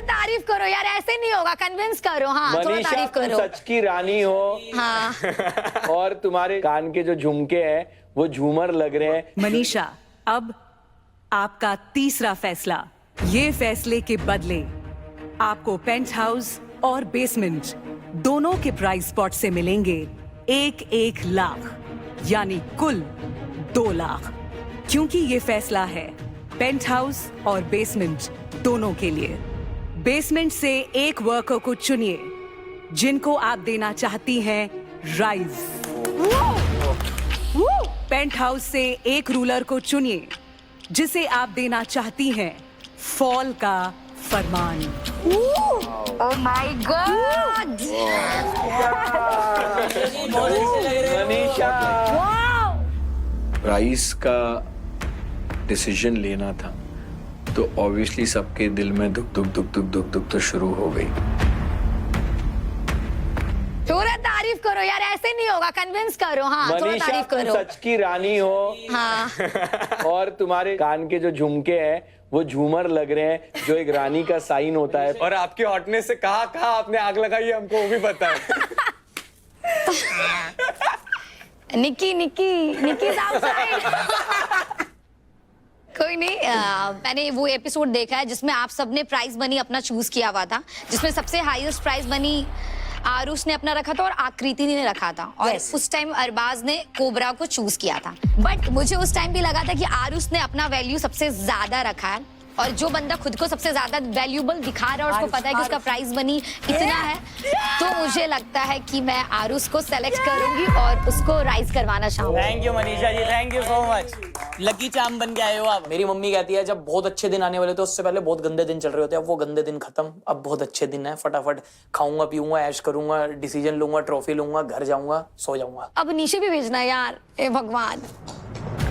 तारीफ करो यार, ऐसे नहीं होगा, कन्विंस करो। हाँ थोड़ा मनीषा तारीफ तुम करो। सच की रानी हो। हाँ और तुम्हारे कान के जो झुमके हैं वो झूमर लग रहे हैं। मनीषा, अब आपका तीसरा फैसला। ये फैसले के बदले आपको पेंट हाउस और बेसमेंट दोनों के प्राइस स्पॉट से मिलेंगे 1-1 लाख, यानी कुल 2 लाख। क्योंकि ये फैसला है पेंट हाउस और बेसमेंट दोनों के लिए। बेसमेंट से एक वर्कर को चुनिए जिनको आप देना चाहती हैं राइज। पेंट हाउस से एक रूलर को चुनिए जिसे आप देना चाहती हैं फॉल का फरमान। Oh my god, Manisha price का डिसीजन लेना था तो ऑब्वियसली सबके दिल में दुख दुख दुख दुख दुख दुख तो शुरू हो गई। थोड़ा तारीफ करो यार, ऐसे नहीं होगा, कन्विंस करो। हाँ थोड़ा मनीषा तारीफ तुम करो। सच की रानी हो। हाँ और तुम्हारे कान के जो झुमके हैं वो झूमर लग रहे हैं, जो एक रानी का साइन होता है। और आपकी हॉटनेस से कहाँ आपने आग लगाई है हमको वो भी पता है। निक्की साहब कोई नहीं, मैंने वो एपिसोड देखा है जिसमें आप सबने प्राइज मनी अपना चूज किया हुआ था, जिसमें सबसे हाईएस्ट प्राइज मनी आरुष ने अपना रखा था और आकृति ने रखा था। और उस टाइम अरबाज ने कोबरा को चूज किया था। बट मुझे उस टाइम भी लगा था कि आरुष ने अपना वैल्यू सबसे ज्यादा रखा है, और जो बंदा खुद को सबसे ज्यादा वैल्यूबल दिखा रहा है और उसको पता है कि उसका प्राइस मनी इतना है, तो मुझे लगता है कि मैं आरुष को सेलेक्ट करूंगी और उसको राइज करवाना चाहूंगी। Thank you Manisha ji, thank you so much. Lucky charm बन के आए हो आप। मेरी मम्मी कहती है जब बहुत अच्छे दिन आने वाले थे उससे पहले बहुत गंदे दिन चल रहे होते हैं। अब वो गंदे दिन खत्म, अब बहुत अच्छे दिन है। फटाफट खाऊंगा पीऊंगा ऐश करूंगा, डिसीजन लूंगा, ट्रॉफी लूंगा, घर जाऊंगा, सो जाऊंगा। अब नीचे भी भेजना यार, ए भगवान।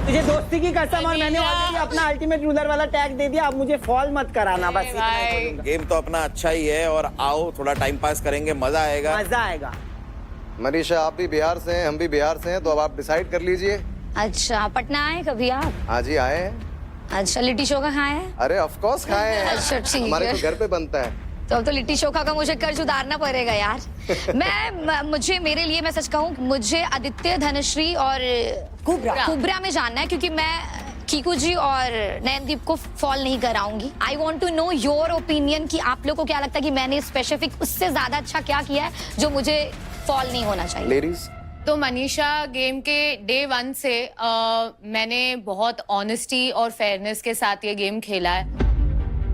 तुझे दोस्ती की कसम, और मैंने ऑलरेडी अपना अल्टीमेट रूलर वाला टैग दे दिया। अब मुझे फॉल मत कराना बस। गेम तो अपना अच्छा ही है और आओ थोड़ा टाइम पास करेंगे, मजा आएगा। मजा आएगा। मनीषा आप भी बिहार से हैं, हम भी बिहार से हैं, तो अब आप डिसाइड कर लीजिए। अच्छा पटना आए कभी आप? हाँ जी आए हैं। अच्छा लिट्टी चोखा खाए हैं? अरे ऑफ कोर्स खाए हैं। अच्छा ठीक हमारे है। तो घर पे बनता है। तो अब तो लिट्टी चोखा का मुझे कर्ज उतारना पड़ेगा यार। मुझे मेरे लिए, मैं सच कहूँ, मुझे आदित्य, धनश्री और कुबरा में जानना है, क्योंकि मैं कीकू जी और नयनदीप को फॉल नहीं कराऊंगी। I want to know your opinion कि आप लोग को क्या लगता है कि मैंने स्पेसिफिक उससे ज्यादा अच्छा क्या किया है जो मुझे फॉल नहीं होना चाहिए। लेडीज तो मनीषा, गेम के डे 1 से मैंने बहुत ऑनेस्टी और फेयरनेस के साथ ये गेम खेला है।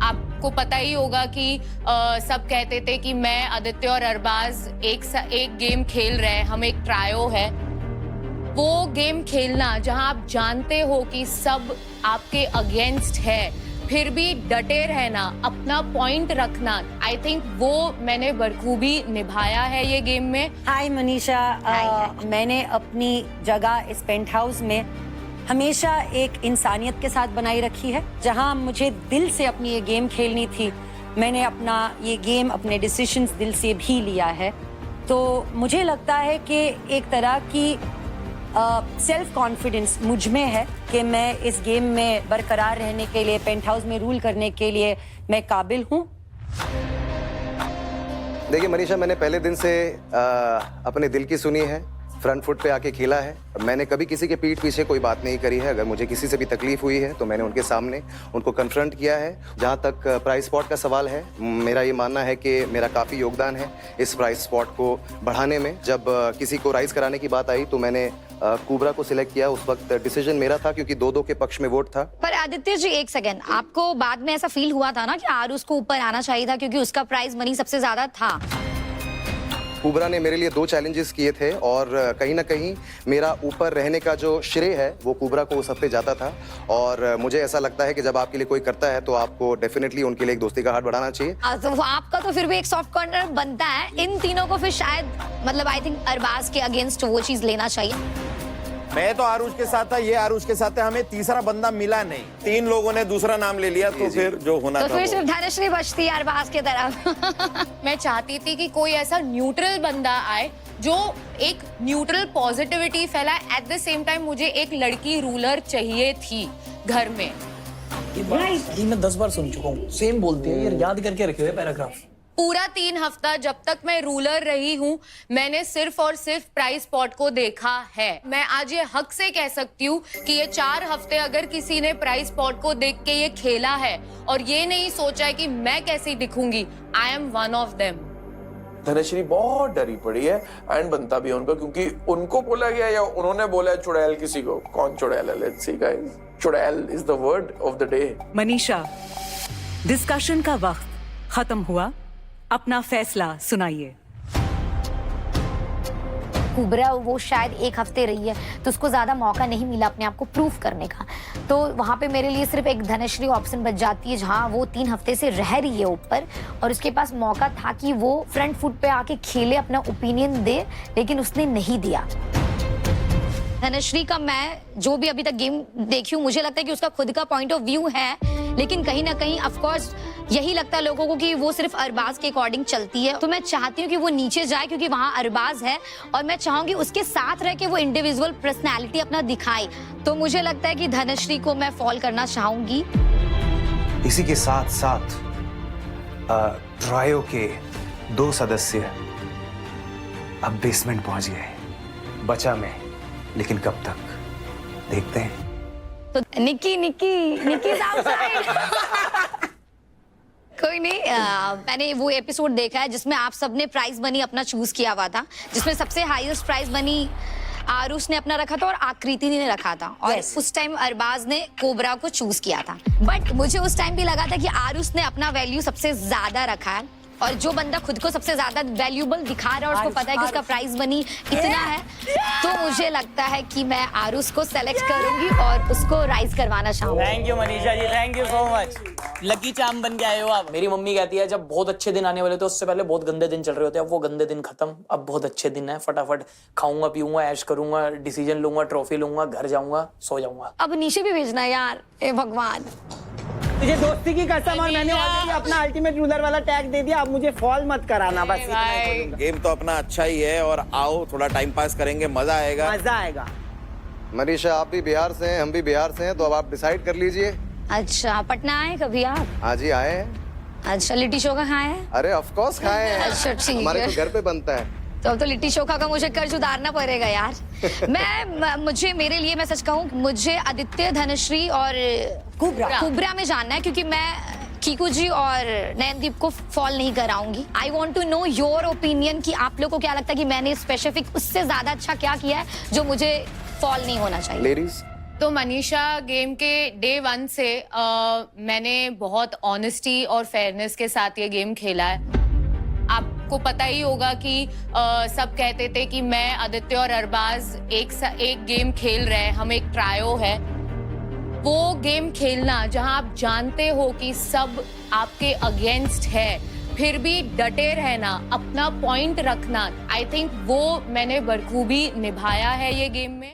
आपको पता ही होगा कि सब कहते थे कि मैं, आदित्य और अरबाज एक गेम खेल रहे हैं, हम एक ट्रायो है। वो गेम खेलना जहां आप जानते हो कि सब आपके अगेंस्ट है, फिर भी डटे रहना, अपना पॉइंट रखना, आई थिंक वो मैंने बखूबी निभाया है ये गेम में। हाय मनीषा, मैंने अपनी जगह इस पेंट हाउस में हमेशा एक इंसानियत के साथ बनाई रखी है। जहां मुझे दिल से अपनी ये गेम खेलनी थी, मैंने अपना ये गेम, अपने डिसीजंस दिल से भी लिया है। तो मुझे लगता है कि एक तरह की सेल्फ कॉन्फिडेंस मुझ में है कि मैं इस गेम में बरकरार रहने के लिए, पेंट हाउस में रूल करने के लिए मैं काबिल हूँ। देखिए मनीषा, मैंने पहले दिन से अपने दिल की सुनी है, फ्रंट फुट पे आके खेला है। मैंने कभी किसी के पीठ पीछे कोई बात नहीं करी है। अगर मुझे किसी से भी तकलीफ हुई है तो मैंने उनके सामने उनको कन्फ्रंट किया है। जहाँ तक प्राइस स्पॉट का सवाल है, मेरा ये मानना है कि मेरा काफ़ी योगदान है इस प्राइस स्पॉट को बढ़ाने में। जब किसी को राइज कराने की बात आई तो मैंने कुबरा को सिलेक्ट किया। उस वक्त डिसीजन मेरा था क्योंकि 2-2 के पक्ष में वोट था। पर आदित्य जी एक सेकेंड, आपको बाद में ऐसा फील हुआ था ना कि आरुष को ऊपर आना चाहिए था क्योंकि उसका प्राइस मनी सबसे ज्यादा था? कुबरा ने मेरे लिए 2 चैलेंजेस किए थे और कहीं ना कहीं मेरा ऊपर रहने का जो श्रेय है वो कुबरा को उस हफ्ते जाता था। और मुझे ऐसा लगता है कि जब आपके लिए कोई करता है तो आपको डेफिनेटली उनके लिए एक दोस्ती का हाथ बढ़ाना चाहिए। तो आपका तो फिर भी एक सॉफ्ट कॉर्नर बनता है। इन तीनों को फिर शायद, मतलब आई थिंक अरबाज के अगेंस्ट वो चीज लेना चाहिए। मैं तो आरुष के साथ था, ये आरुष के साथ है, हमें तीसरा बंदा मिला नहीं। 3 लोगों ने दूसरा नाम ले लिया, तो फिर जो होना था। तो फिर सिर्फ धनश्री बचती है अरबाज की तरफ। मैं चाहती थी कि कोई ऐसा न्यूट्रल बंदा आए जो एक न्यूट्रल पॉजिटिविटी फैलाए। एट द सेम टाइम मुझे एक लड़की रूलर चाहिए थी घर में। ये बात मैं 10 बार सुन चुका हूँ, सेम बोलती है, ये याद करके रखे हुए पैराग्राफ। पूरा 3 हफ्ता जब तक मैं रूलर रही हूँ, मैंने सिर्फ और सिर्फ प्राइस स्पॉट को देखा है। मैं आज ये हक से कह सकती हूँ कि ये 4 हफ्ते अगर किसी ने प्राइस स्पॉट को देख के ये खेला है और ये नहीं सोचा है कि मैं कैसी दिखूंगी, I am one of them. Dhanashree बहुत डरी पड़ी है एंड बनता भी है उनको, क्योंकि उनको बोला गया या उन्होंने बोला है चुड़ैल किसी को। कौन चुड़ैल है? लेट्स सी गाइस, चुड़ैल is the word of the day. Manisha, discussion का वक्त खत्म हुआ, अपना फैसला सुनाइए। कुबरा वो शायद 1 हफ्ते रही है तो उसको ज्यादा मौका नहीं मिला अपने आप को प्रूव करने का, तो वहां पे मेरे लिए सिर्फ एक धनश्री ऑप्शन बच जाती है, जहां वो 3 हफ्ते से रह रही है ऊपर और उसके पास मौका था कि वो फ्रंट फुट पे आके खेले, अपना ओपिनियन दे, लेकिन उसने नहीं दिया। धनश्री का मैं जो भी अभी तक गेम देखी हूँ, मुझे लगता है कि उसका खुद का पॉइंट ऑफ व्यू है, लेकिन कहीं ना कहीं ऑफ कोर्स यही लगता है लोगों को कि वो सिर्फ अरबाज के अकॉर्डिंग चलती है। तो मैं चाहती हूँ कि वो नीचे जाए क्योंकि वहाँ अरबाज है और मैं चाहूंगी उसके साथ रह के वो इंडिविजुअल पर्सनैलिटी अपना दिखाए। तो मुझे लगता है कि धनश्री को मैं फॉल करना चाहूंगी। इसी के साथ साथ ट्रायो के 2 सदस्य अब बेसमेंट पहुंच गए, बचा मैं, लेकिन कब तक देखते हैं। तो निक्की साहब कोई नहीं, मैंने वो एपिसोड देखा है जिसमें आप सबने प्राइज मनी अपना चूज किया हुआ था, जिसमें सबसे हाईएस्ट प्राइज मनी आरुष ने अपना रखा था और आकृति ने रखा था और उस टाइम अरबाज ने कोबरा को चूज किया था। बट मुझे उस टाइम भी लगा था कि आरुष ने अपना वैल्यू सबसे ज्यादा रखा है और जो बंदा खुद को सबसे ज्यादा वैल्यूएबल दिखा रहा है और उसको पता है कि उसका प्राइस मनी इतना है, तो मुझे लगता है कि मैं आरुष को सेलेक्ट करूंगी और उसको राइज करवाना चाहूंगी। Thank you Manisha ji, thank you so much. Lucky charm बन के आए हो आप। मेरी मम्मी कहती है जब बहुत अच्छे दिन आने वाले थे उससे पहले बहुत गंदे दिन चल रहे होते हैं, अब वो गंदे दिन खत्म, अब बहुत अच्छे दिन है, फटाफट खाऊंगा पीऊंगा ऐश करूंगा, डिसीजन लूंगा, ट्रॉफी लूंगा, घर जाऊंगा, सो जाऊंगा। अब नीचे भी भेजना यार, ए भगवान। तुझे दोस्ती की कसम, और मैंने ऑलरेडी अपना अल्टीमेट रूलर वाला टैग दे दिया, अब मुझे फॉल मत कराना बस। गेम तो अपना अच्छा ही है और आओ थोड़ा टाइम पास करेंगे, मजा आएगा। मजा आएगा। मनीषा, आप भी बिहार से हैं, हम भी बिहार से हैं, तो अब आप डिसाइड कर लीजिए। अच्छा, पटना आए कभी आप? हाँ जी, आए हैं। अच्छा, लिट्टी चोखा खाए हैं? अरे ऑफ कोर्स खाए हैं। अच्छा, ठीक है। हमारे तो घर पे बनता है। तो अब तो लिट्टी चोखा का मुझे कर्ज उतारना पड़ेगा यार। मेरे लिए मैं सच कहूँ, मुझे आदित्य, धनश्री और कुबरा में जानना है, क्योंकि मैं कीकू जी और नयनदीप को फॉल नहीं कराऊंगी। I want to know your opinion कि आप लोग को क्या लगता है कि मैंने स्पेसिफिक उससे ज्यादा अच्छा क्या किया है जो मुझे फॉल नहीं होना चाहिए। लेडीज, तो मनीषा, गेम के डे 1 से मैंने बहुत ऑनेस्टी और फेयरनेस के साथ ये गेम खेला है। आपको पता ही होगा कि सब कहते थे कि मैं, आदित्य और अरबाज एक गेम खेल रहे हैं, हम एक ट्रायो है। वो गेम खेलना जहां आप जानते हो कि सब आपके अगेंस्ट है, फिर भी डटे रहना, अपना पॉइंट रखना, आई थिंक वो मैंने बखूबी निभाया है ये गेम में।